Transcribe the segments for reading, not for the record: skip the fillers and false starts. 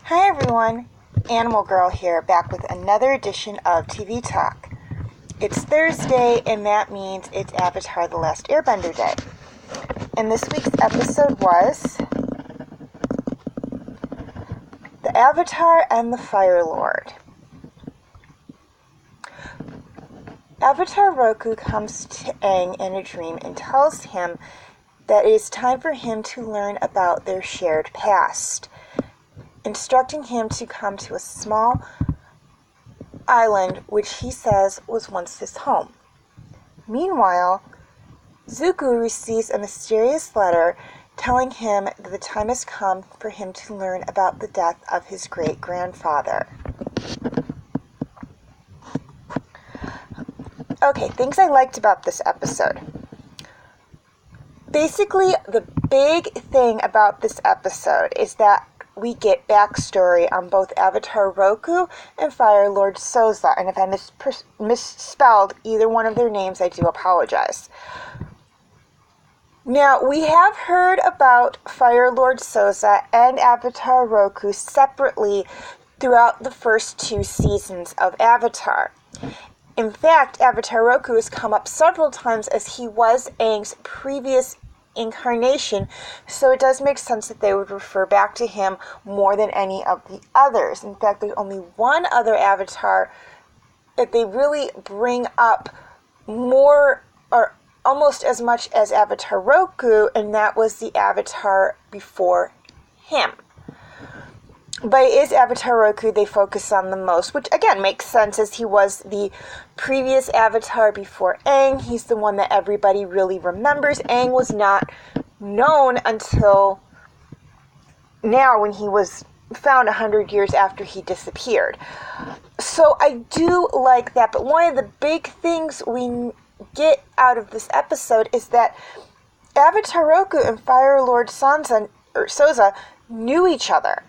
Hi everyone, Animal Girl here, back with another edition of TV Talk. It's Thursday, and that means it's Avatar: The Last Airbender Day. And this week's episode was The Avatar and the Firelord. Avatar Roku comes to Aang in a dream and tells him that it is time for him to learn about their shared past, instructing him to come to a small island which he says was once his home. Meanwhile, Zuku receives a mysterious letter telling him that the time has come for him to learn about the death of his great-grandfather. Okay, things I liked about this episode. Basically, the big thing about this episode is that we get backstory on both Avatar Roku and Firelord Sozin, and if I misspelled either one of their names, I do apologize. Now, we have heard about Firelord Sozin and Avatar Roku separately throughout the first 2 seasons of Avatar. In fact, Avatar Roku has come up several times as he was Aang's previous incarnation, so it does make sense that they would refer back to him more than any of the others. In fact, there's only one other Avatar that they really bring up more or almost as much as Avatar Roku, and that was the Avatar before him. But it is Avatar Roku they focus on the most, which again makes sense as he was the previous Avatar before Aang. He's the one that everybody really remembers. Aang was not known until now when he was found 100 years after he disappeared. So I do like that, but one of the big things we get out of this episode is that Avatar Roku and Firelord Sozin knew each other.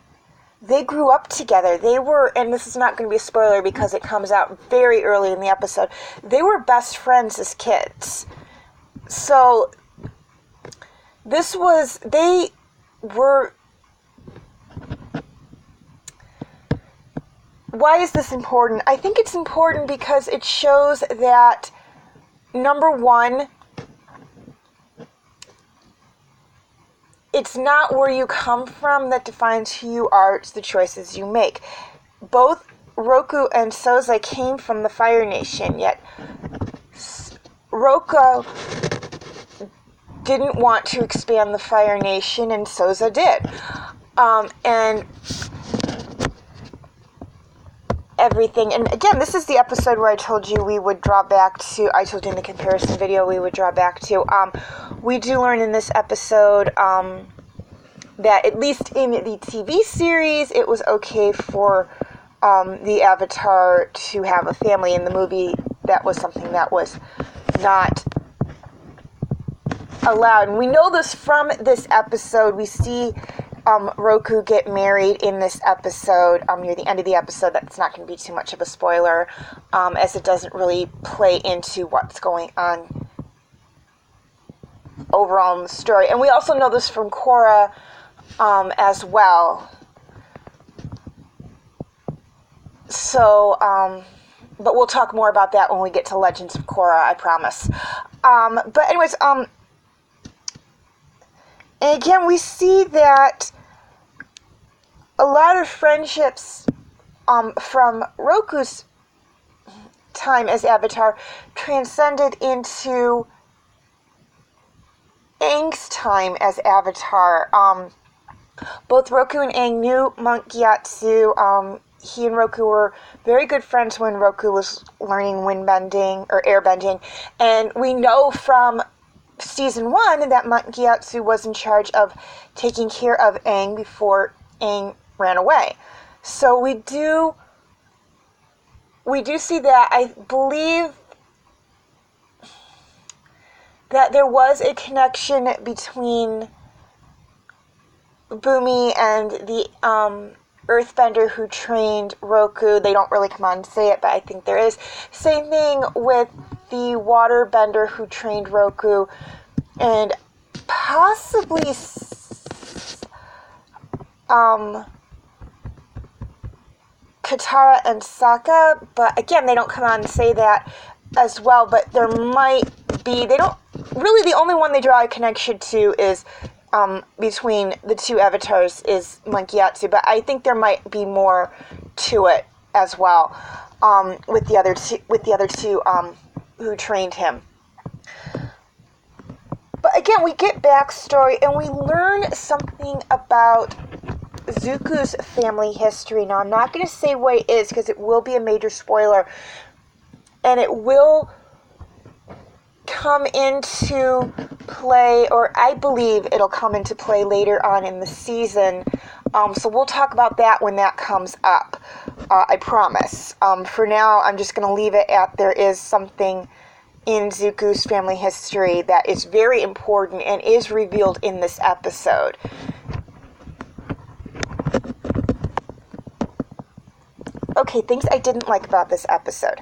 They grew up together. They were, and this is not going to be a spoiler because it comes out very early in the episode, they were best friends as kids. So, they were, why is this important? I think it's important because it shows that, number one, it's not where you come from that defines who you are, it's the choices you make. Both Roku and Sozin came from the Fire Nation, yet Roku didn't want to expand the Fire Nation, and Sozin did. And everything, and again, this is the episode where I told you we would draw back to, I told you in the comparison video we would draw back to, we do learn in this episode, that at least in the TV series, it was okay for, the Avatar to have a family. In the movie, that was something that was not allowed. And we know this from this episode. We see Roku get married in this episode, near the end of the episode. That's not going to be too much of a spoiler, as it doesn't really play into what's going on overall in the story. And we also know this from Korra, as well. So, but we'll talk more about that when we get to Legends of Korra, I promise. But anyways, and again, we see that a lot of friendships from Roku's time as Avatar transcended into Aang's time as Avatar. Both Roku and Aang knew Monk Gyatso. He and Roku were very good friends when Roku was learning windbending or airbending. And we know from season 1 that Monk Gyatso was in charge of taking care of Aang before Aang ran away. So we do see that. I believe that there was a connection between Bumi and the Earthbender who trained Roku. They don't really come on and say it, but I think there is. Same thing with the Waterbender who trained Roku, and possibly Katara and Sokka, but again, they don't come on and say that as well, but there might be, they don't, really the only one they draw a connection to is, between the two avatars is Monkey Yatsu, but I think there might be more to it as well, with the other two, who trained him. But again, we get backstory and we learn something about Zuku's family history. Now, I'm not going to say what it is because it will be a major spoiler, and it will come into play, or I believe it'll come into play later on in the season. So we'll talk about that when that comes up. I promise. For now, I'm just going to leave it at there is something in Zuku's family history that is very important and is revealed in this episode. Okay, things I didn't like about this episode.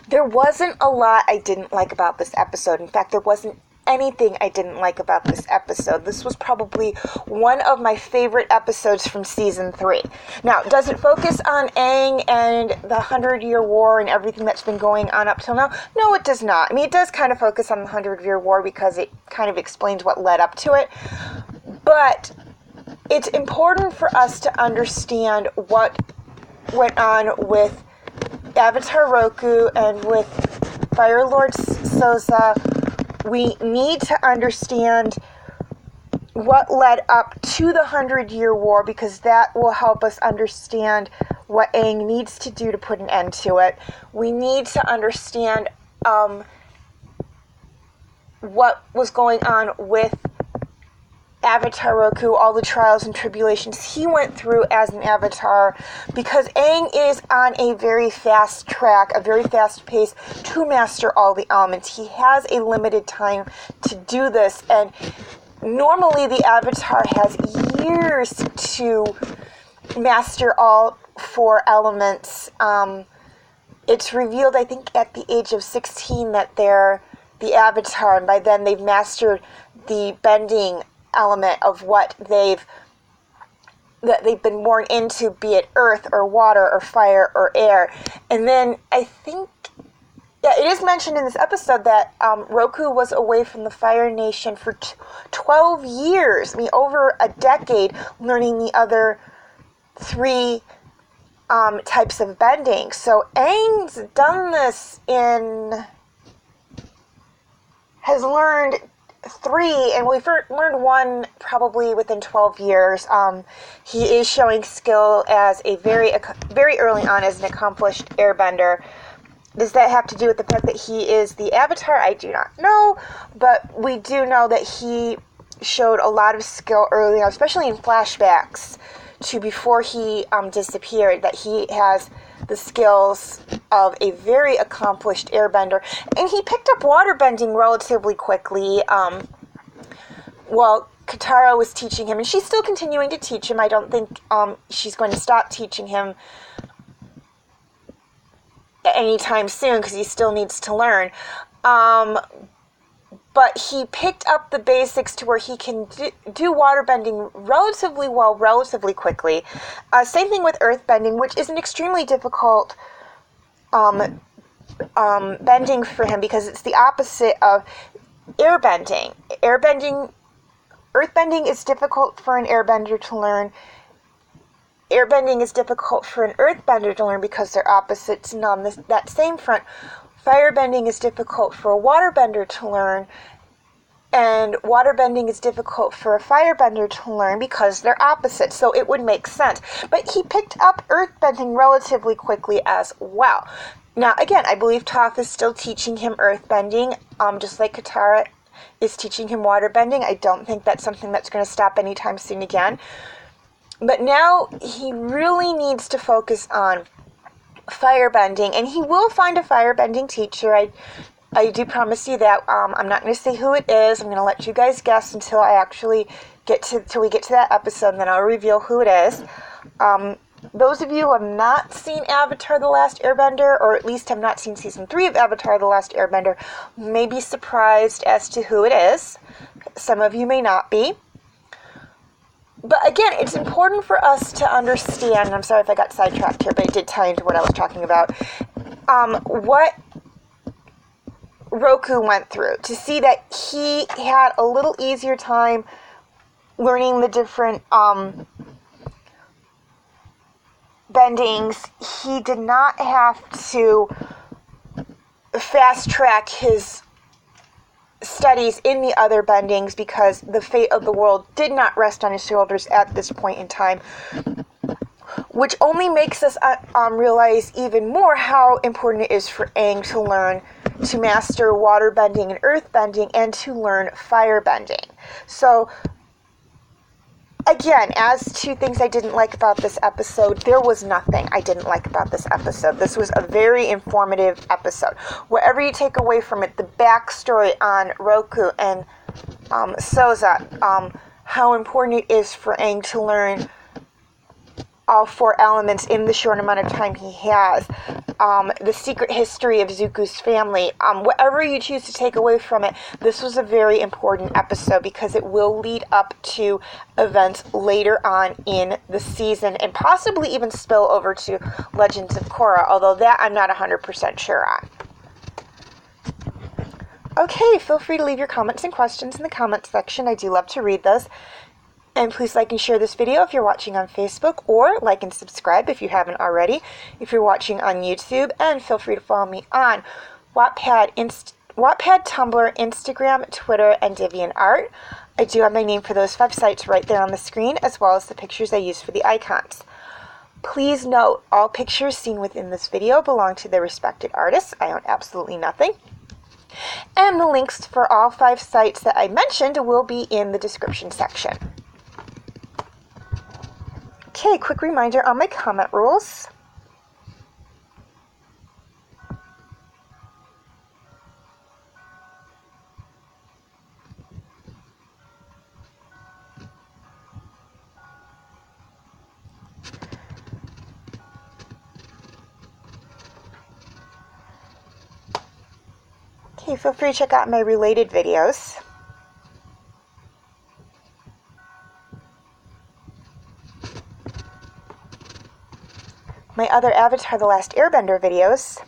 There wasn't a lot I didn't like about this episode. In fact, there wasn't anything I didn't like about this episode. This was probably one of my favorite episodes from Season 3. Now, does it focus on Aang and the 100-Year War and everything that's been going on up till now? No, it does not. I mean, it does kind of focus on the 100-Year War because it kind of explains what led up to it. But it's important for us to understand what went on with Avater Roku and with Firelord Sozin. We need to understand what led up to the 100-Year War because that will help us understand what Aang needs to do to put an end to it. We need to understand what was going on with Avater Roku, all the trials and tribulations he went through as an avatar, because Aang is on a very fast track, a very fast pace to master all the elements. He has a limited time to do this, and normally the avatar has years to master all 4 elements. It's revealed, I think, at the age of 16 that they're the avatar, and by then they've mastered the bending element of what they've been born into, be it earth or water or fire or air. And then I think, yeah, it is mentioned in this episode that Roku was away from the Fire Nation for 12 years. I mean, over a decade, learning the other 3 types of bending. So Aang's done this has learned 3, and we've learned 1 probably within 12 years. He is showing skill as a very early on as an accomplished airbender. Does that have to do with the fact that he is the Avatar? I do not know, but we do know that he showed a lot of skill early on, especially in flashbacks to before he disappeared, that he has the skills of a very accomplished airbender. And he picked up waterbending relatively quickly. Well, Katara was teaching him, and she's still continuing to teach him. I don't think she's going to stop teaching him anytime soon because he still needs to learn. But he picked up the basics to where he can do waterbending relatively well, relatively quickly. Same thing with earthbending, which is an extremely difficult bending for him because it's the opposite of airbending. Earthbending is difficult for an airbender to learn. Airbending is difficult for an earthbender to learn because they're opposites. And on that same front, firebending is difficult for a waterbender to learn, and waterbending is difficult for a firebender to learn because they're opposites, so it would make sense. But he picked up earthbending relatively quickly as well. Now, again, I believe Toph is still teaching him earthbending, just like Katara is teaching him waterbending. I don't think that's something that's going to stop anytime soon again. But now he really needs to focus on firebending, and he will find a firebending teacher. I do promise you that. I'm not going to say who it is. I'm going to let you guys guess until I actually till we get to that episode, and then I'll reveal who it is. Those of you who have not seen Avatar: The Last Airbender, or at least have not seen Season 3 of Avatar: The Last Airbender, may be surprised as to who it is. Some of you may not be. But again, it's important for us to understand, and I'm sorry if I got sidetracked here, but it did tie into what I was talking about, what Roku went through, to see that he had a little easier time learning the different bendings. He did not have to fast track his studies in the other bendings because the fate of the world did not rest on his shoulders at this point in time, which only makes us realize even more how important it is for Aang to learn to master water bending and earth bending and to learn fire bending. So again, as to things I didn't like about this episode, there was nothing I didn't like about this episode. This was a very informative episode. Whatever you take away from it, the backstory on Roku and Sozin, how important it is for Aang to learn all four elements in the short amount of time he has, the secret history of Zuku's family, whatever you choose to take away from it, this was a very important episode because it will lead up to events later on in the season and possibly even spill over to Legends of Korra, although that I'm not 100% sure on. Okay, feel free to leave your comments and questions in the comments section. I do love to read those. And please like and share this video if you're watching on Facebook, or like and subscribe if you haven't already if you're watching on YouTube, and feel free to follow me on Wattpad, Tumblr, Instagram, Twitter, and DeviantArt. I do have my name for those 5 sites right there on the screen, as well as the pictures I use for the icons. Please note, all pictures seen within this video belong to their respected artists. I own absolutely nothing. And the links for all 5 sites that I mentioned will be in the description section. Okay, quick reminder on my comment rules. Okay, feel free to check out my related videos. My other Avatar: The Last Airbender videos.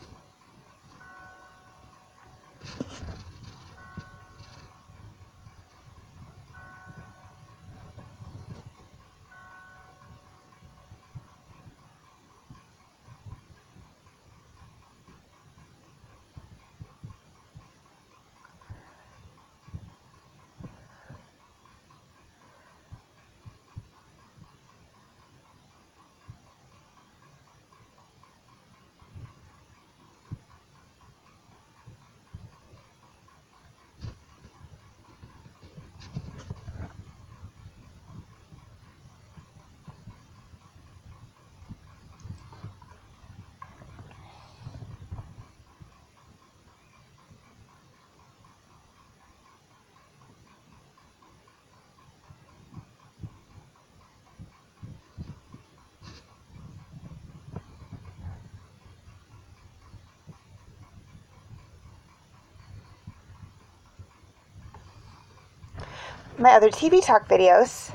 My other TV talk videos.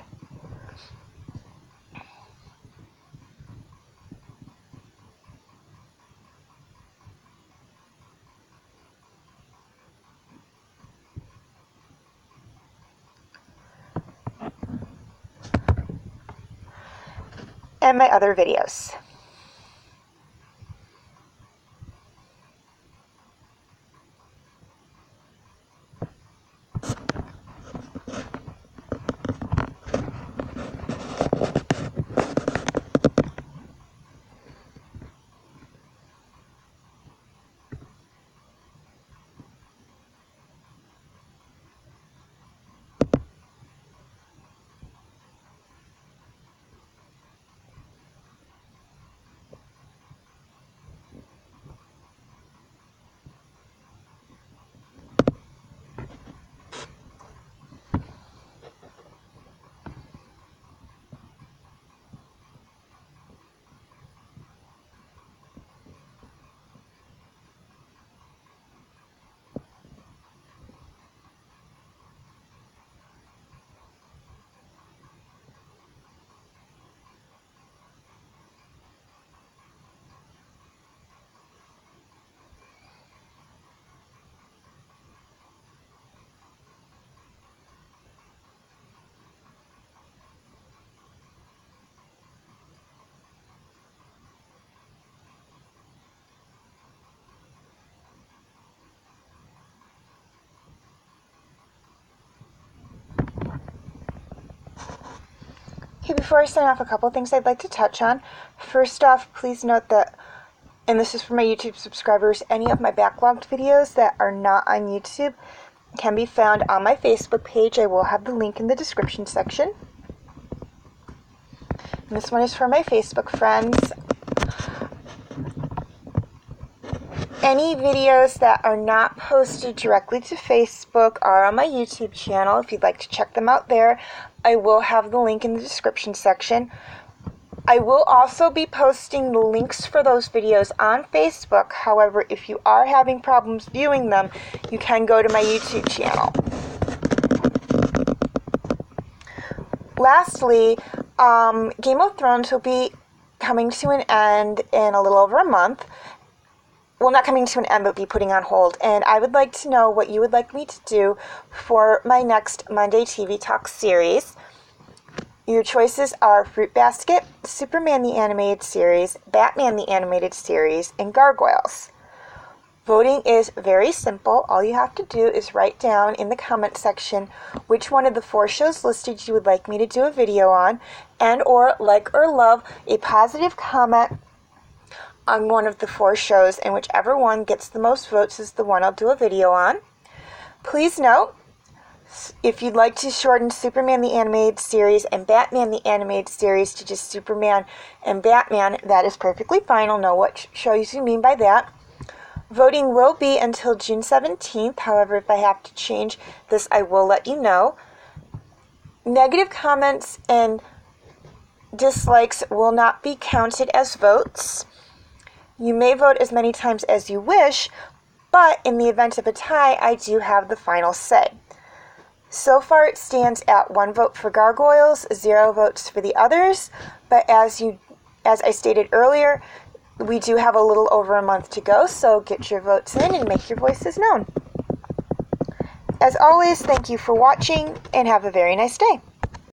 And my other videos. Okay, before I sign off, a couple of things I'd like to touch on. First off, please note that, and this is for my YouTube subscribers, any of my backlogged videos that are not on YouTube can be found on my Facebook page. I will have the link in the description section. And this one is for my Facebook friends. Any videos that are not posted directly to Facebook are on my YouTube channel. If you'd like to check them out there, I will have the link in the description section. I will also be posting the links for those videos on Facebook. However, if you are having problems viewing them, you can go to my YouTube channel. Lastly, Game of Thrones will be coming to an end in a little over a month. Well, not coming to an end, but be putting on hold. And I would like to know what you would like me to do for my next Monday TV Talk series. Your choices are Fruit Basket, Superman the Animated Series, Batman the Animated Series, and Gargoyles. Voting is very simple. All you have to do is write down in the comment section which one of the 4 shows listed you would like me to do a video on, and or like or love a positive comment on one of the 4 shows, and whichever one gets the most votes is the one I'll do a video on. Please note, if you'd like to shorten Superman the Animated Series and Batman the Animated Series to just Superman and Batman, that is perfectly fine. I'll know what shows you mean by that. Voting will be until June 17th. However, if I have to change this, I will let you know. Negative comments and dislikes will not be counted as votes. You may vote as many times as you wish, but in the event of a tie, I do have the final say. So far, it stands at 1 vote for Gargoyles, 0 votes for the others, but as I stated earlier, we do have a little over a month to go, so get your votes in and make your voices known. As always, thank you for watching, and have a very nice day.